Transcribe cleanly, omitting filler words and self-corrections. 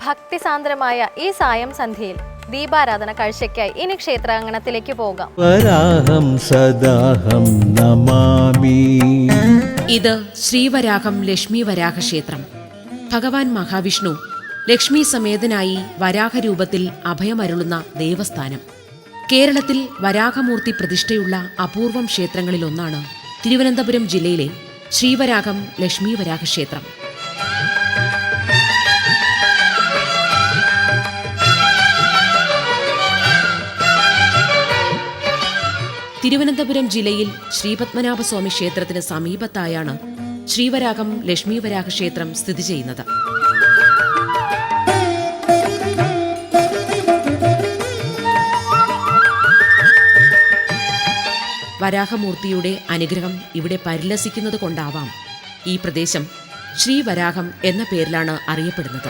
ഭക്തിസാന്ദ്രമായ ഈ സായം സന്ധ്യയിൽ ദീപാരാധന കാഴ്ചയ്ക്കായി ഇനി ക്ഷേത്രാങ്കണത്തിലേക്ക് പോകാം. വരാഹം സദാഹം നമാമി. ഇത് ശ്രീവരാഹം ലക്ഷ്മി വരാഹ ക്ഷേത്രം. ഭഗവാൻ മഹാവിഷ്ണു ലക്ഷ്മി സമേതനായി വരാഹരൂപത്തിൽ അഭയമരുളുന്ന ദേവസ്ഥാനം. കേരളത്തിൽ വരാഹമൂർത്തി പ്രതിഷ്ഠയുള്ള അപൂർവം ക്ഷേത്രങ്ങളിലൊന്നാണ് തിരുവനന്തപുരം ജില്ലയിലെ ശ്രീവരാഹം ലക്ഷ്മി വരാഹ ക്ഷേത്രം. തിരുവനന്തപുരം ജില്ലയിൽ ശ്രീപത്മനാഭസ്വാമി ക്ഷേത്രത്തിന് സമീപത്തായാണ് ശ്രീവരാഹം ലക്ഷ്മി വരാഹ ക്ഷേത്രം സ്ഥിതി ചെയ്യുന്നത്. വരാഹമൂർത്തിയുടെ അനുഗ്രഹം ഇവിടെ പരിലസിക്കുന്നത് കൊണ്ടാവാം ഈ പ്രദേശം ശ്രീവരാഹം എന്ന പേരിലാണ് അറിയപ്പെടുന്നത്.